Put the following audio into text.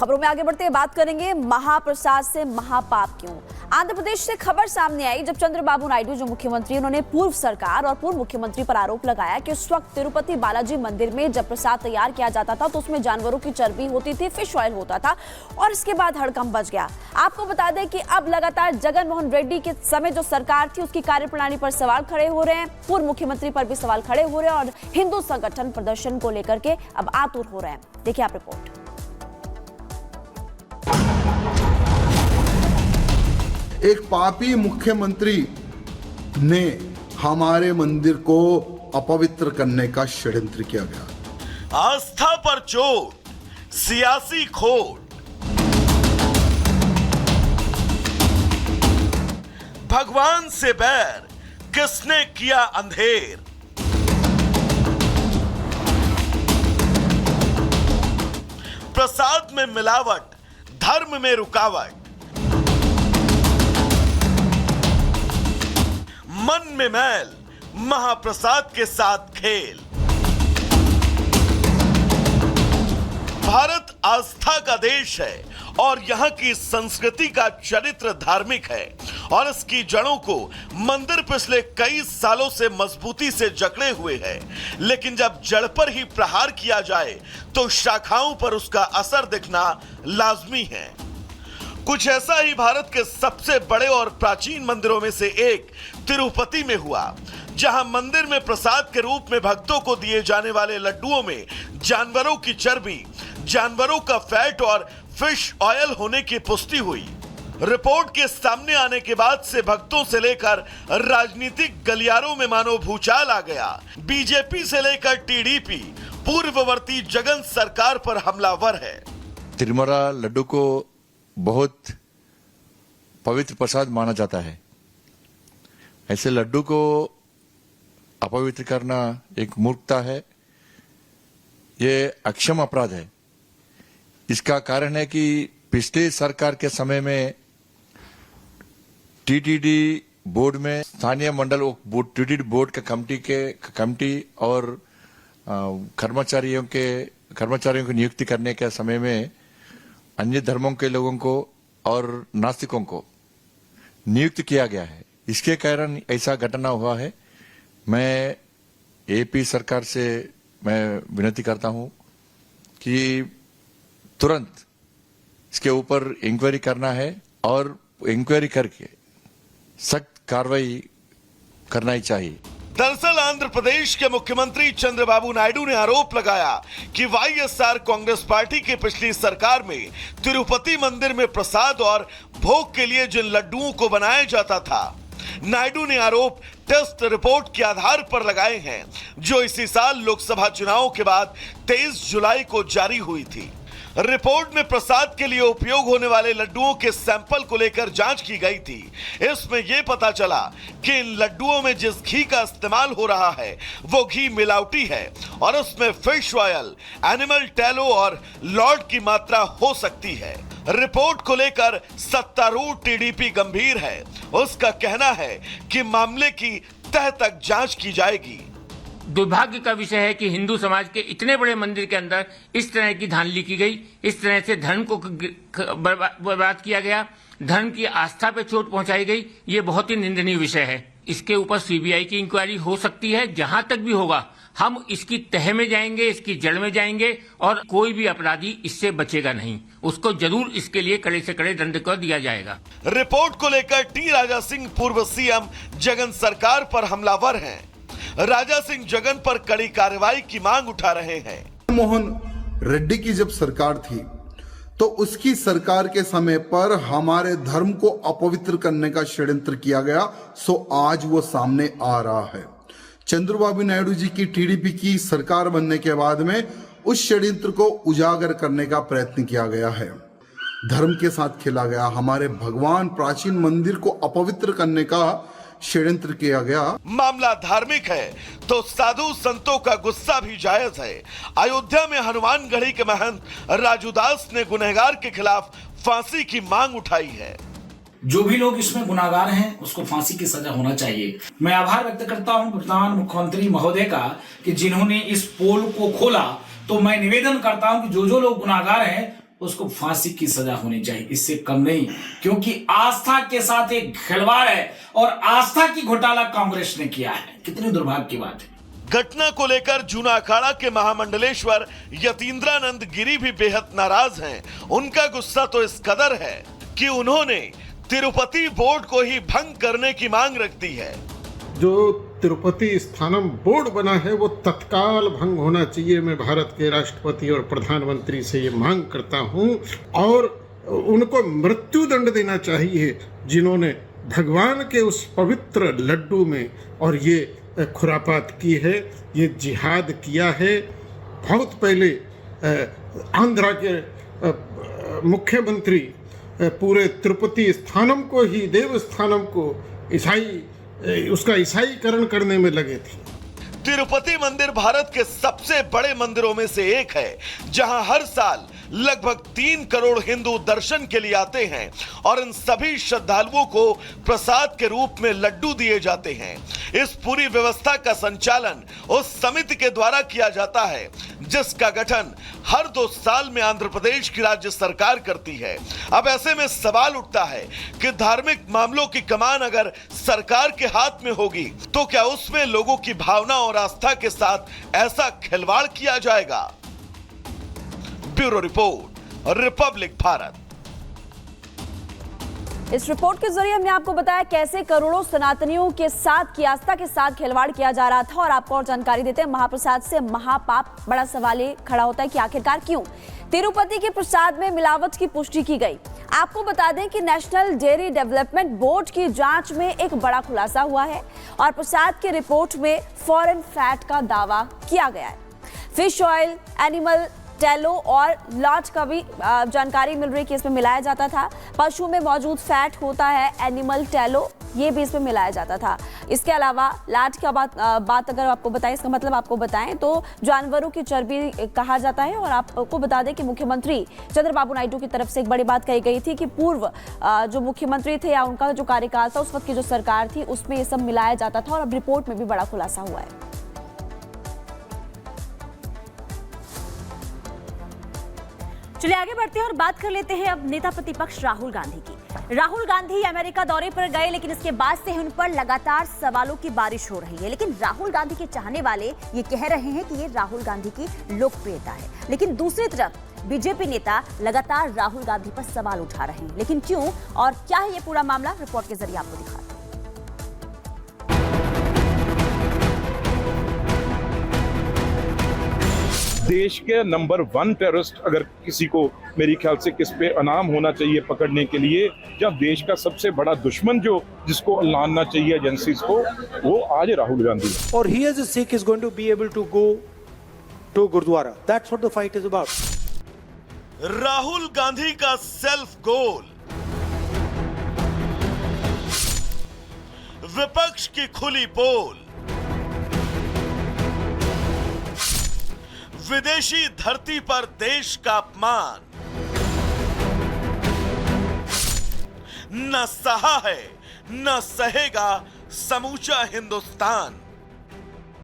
खबरों में आगे बढ़ते बात करेंगे महाप्रसाद से महापाप क्यों। आंध्र प्रदेश से खबर सामने आई जब चंद्रबाबू नायडू जो मुख्यमंत्री, उन्होंने पूर्व सरकार और पूर्व मुख्यमंत्री पर आरोप लगाया कि उस वक्त तिरुपति बालाजी मंदिर में जब प्रसाद तैयार किया जाता था तो उसमें जानवरों की चर्बी होती थी, फिश ऑयल होता था और इसके बाद हड़कंप मच गया। आपको बता दें कि अब लगातार जगन मोहन रेड्डी के समय जो सरकार थी उसकी कार्यप्रणाली पर सवाल खड़े हो रहे हैं, पूर्व मुख्यमंत्री पर भी सवाल खड़े हो रहे हैं और हिंदू संगठन प्रदर्शन को लेकर के अब आतुर हो रहे हैं। देखिए आप रिपोर्ट। एक पापी मुख्यमंत्री ने हमारे मंदिर को अपवित्र करने का षड्यंत्र किया गया। आस्था पर चोट, सियासी खोट, भगवान से बैर, किसने किया अंधेर। प्रसाद में मिलावट, धर्म में रुकावट, मन में मैल, महाप्रसाद के साथ खेल। भारत आस्था का देश है और यहाँ की संस्कृति का चरित्र धार्मिक है और इसकी जड़ों को मंदिर पिछले कई सालों से मजबूती से जकड़े हुए है, लेकिन जब जड़ पर ही प्रहार किया जाए तो शाखाओं पर उसका असर दिखना लाजमी है। कुछ ऐसा ही भारत के सबसे बड़े और प्राचीन मंदिरों में से एक तिरुपति में हुआ, जहां मंदिर में प्रसाद के रूप में भक्तों को दिए जाने वाले लड्डुओं में जानवरों की चर्बी, जानवरों का फैट और फिश ऑयल होने की पुष्टि हुई। रिपोर्ट के सामने आने के बाद से भक्तों से लेकर राजनीतिक गलियारों में मानो भूचाल आ गया। बीजेपी से लेकर टीडीपी पूर्ववर्ती जगन सरकार पर हमलावर है। तिरुमला लड्डू को बहुत पवित्र प्रसाद माना जाता है। ऐसे लड्डू को अपवित्र करना एक मूर्खता है, ये अक्षम अपराध है। इसका कारण है कि पिछले सरकार के समय में टीटीडी बोर्ड में स्थानीय मंडल टीटीडी बोर्ड का कमिटी और कर्मचारियों की नियुक्ति करने के समय में अन्य धर्मों के लोगों को और नास्तिकों को नियुक्त किया गया है। इसके कारण ऐसा घटना हुआ है। मैं एपी सरकार से मैं विनती करता हूं कि तुरंत इसके ऊपर इंक्वायरी करना है और इंक्वायरी करके सख्त कार्रवाई करना ही चाहिए। दरअसल आंध्र प्रदेश के मुख्यमंत्री चंद्रबाबू नायडू ने आरोप लगाया कि वाईएसआर कांग्रेस पार्टी की पिछली सरकार में तिरुपति मंदिर में प्रसाद और भोग के लिए जिन लड्डुओं को बनाया जाता था, नायडू ने आरोप टेस्ट रिपोर्ट के आधार पर लगाए हैं, जो इसी साल लोकसभा चुनाव के बाद 23 जुलाई को जारी हुई थी। रिपोर्ट में प्रसाद के लिए उपयोग होने वाले लड्डुओं के सैंपल को लेकर जांच की गई थी। इसमें यह पता चला कि इन लड्डुओं में जिस घी का इस्तेमाल हो रहा है वो घी मिलावटी है और उसमें फिश ऑयल, एनिमल टैलो और लॉर्ड की मात्रा हो सकती है। रिपोर्ट को लेकर सत्तारूढ़ टीडीपी गंभीर है। उसका कहना है कि मामले की तह तक जांच की जाएगी। दुर्भाग्य का विषय है कि हिंदू समाज के इतने बड़े मंदिर के अंदर इस तरह की धांधली की गई, इस तरह से धर्म को बर्बाद किया गया, धर्म की आस्था पे चोट पहुंचाई गई। ये बहुत ही निंदनीय विषय है। इसके ऊपर सीबीआई की इंक्वायरी हो सकती है। जहां तक भी होगा हम इसकी तह में जाएंगे, इसकी जड़ में जाएंगे और कोई भी अपराधी इससे बचेगा नहीं। उसको जरूर इसके लिए कड़े से कड़े दंड कर दिया जाएगा। रिपोर्ट को लेकर टी राजा सिंह पूर्व सीएम जगन सरकार पर हमलावर हैं। राजा सिंह जगन पर कड़ी कार्रवाई की मांग उठा रहे हैं। मोहन रेड्डी की जब सरकार थी तो उसकी सरकार के समय पर हमारे धर्म को अपवित्र करने का षड्यंत्र किया गया, सो आज वो सामने आ रहा है। चंद्रबाबू नायडू जी की टीडीपी की सरकार बनने के बाद में उस षड्यंत्र को उजागर करने का प्रयत्न किया गया है। धर्म के साथ खेला गया, हमारे भगवान प्राचीन मंदिर को अपवित्र करने का षड्यंत्र किया गया। मामला धार्मिक है तो साधु संतों का गुस्सा भी जायज है। अयोध्या में हनुमानगढ़ी के महंत राजूदास ने गुनहगार के खिलाफ फांसी की मांग उठाई है। जो भी लोग इसमें गुनाहगार हैं उसको फांसी की सजा होना चाहिए। मैं आभार व्यक्त करता हूं वर्तमान मुख्यमंत्री महोदय का कि जिन्होंने इस पोल को खोला। तो मैं निवेदन करता हूं कि जो लोग गुनाहगार हैं उसको फांसी की सजा होनी चाहिए, इससे कम नहीं, क्योंकि आस्था के साथ एक खिलवाड़ है और आस्था की घोटाला कांग्रेस ने किया है। कितनी दुर्भाग्य की बात है। घटना को लेकर जूना अखाड़ा के महामंडलेश्वर यतीन्द्रानंद गिरी भी बेहद नाराज हैं। उनका गुस्सा तो इस कदर है कि उन्होंने तिरुपति बोर्ड को ही भंग करने की मांग रख दी है। जो तिरुपति स्थानम बोर्ड बना है वो तत्काल भंग होना चाहिए। मैं भारत के राष्ट्रपति और प्रधानमंत्री से ये मांग करता हूँ और उनको मृत्युदंड देना चाहिए जिन्होंने भगवान के उस पवित्र लड्डू में और ये खुरापात की है, ये जिहाद किया है। बहुत पहले आंध्रा के मुख्यमंत्री पूरे तिरुपति स्थानम को ही, देवस्थानम को उसका ईसाईकरण करने में लगे थे। तिरुपति मंदिर भारत के सबसे बड़े मंदिरों में से एक है, जहां हर साल लगभग 3 करोड़ हिंदू दर्शन के लिए आते हैं और इन सभी श्रद्धालुओं को प्रसाद के रूप में लड्डू दिए जाते हैं। इस पूरी व्यवस्था का संचालन उस समिति के द्वारा किया जाता है जिसका गठन हर 2 साल में आंध्र प्रदेश की राज्य सरकार करती है। अब ऐसे में सवाल उठता है कि धार्मिक मामलों की कमान अगर सरकार के हाथ में होगी तो क्या उसमें लोगों की भावना और आस्था के साथ ऐसा खिलवाड़ किया जाएगा? Bureau report, Republic Bharat. इस रिपोर्ट के जरिए हमने आपको बताया कैसे करोड़ों सनातनियों के साथ की आस्था के साथ खिलवाड़ किया जा रहा था। और आपको और जानकारी देते हैं, महाप्रसाद से महापाप। बड़ा सवाल ये खड़ा होता है कि आखिरकार क्यों तिरुपति के प्रसाद में मिलावट की पुष्टि की गई। आपको बता दें कि नेशनल डेयरी डेवलपमेंट बोर्ड की जांच में एक बड़ा खुलासा हुआ है और प्रसाद की रिपोर्ट में फॉरेन फैट का दावा किया गया है। फिश ऑयल, एनिमल टैलो और लाट का भी जानकारी मिल रही है कि इसमें मिलाया जाता था। पशु में मौजूद फैट होता है एनिमल टैलो, ये भी इसमें मिलाया जाता था। इसके अलावा लाट का बात अगर आपको बताएं, इसका मतलब आपको बताएं तो जानवरों की चर्बी कहा जाता है। और आपको बता दें कि मुख्यमंत्री चंद्रबाबू नायडू की तरफ से एक बड़ी बात कही गई थी कि पूर्व जो मुख्यमंत्री थे या उनका जो कार्यकाल था उस वक्त की जो सरकार थी उसमें ये सब मिलाया जाता था। और अब रिपोर्ट में भी बड़ा खुलासा हुआ है। चलिए आगे बढ़ते हैं और बात कर लेते हैं अब नेता प्रतिपक्ष राहुल गांधी की। राहुल गांधी अमेरिका दौरे पर गए, लेकिन इसके बाद से उन पर लगातार सवालों की बारिश हो रही है। लेकिन राहुल गांधी के चाहने वाले ये कह रहे हैं कि ये राहुल गांधी की लोकप्रियता है, लेकिन दूसरी तरफ बीजेपी नेता लगातार राहुल गांधी पर सवाल उठा रहे हैं। लेकिन क्यों और क्या है ये पूरा मामला, रिपोर्ट के जरिए आपको दिखाते हैं। देश के नंबर 1 टेररिस्ट अगर किसी को, मेरी ख्याल से किस पे इनाम होना चाहिए पकड़ने के लिए, या देश का सबसे बड़ा दुश्मन जो जिसको लानना चाहिए एजेंसीज को, वो आज राहुल गांधी है। और he as a Sikh is going to be able to go to Gurdwara. That's what the fight is about. Rahul Gandhi का सेल्फ गोल, विपक्ष की खुली पोल, विदेशी धरती पर देश का अपमान, न सहा है न सहेगा समूचा हिंदुस्तान।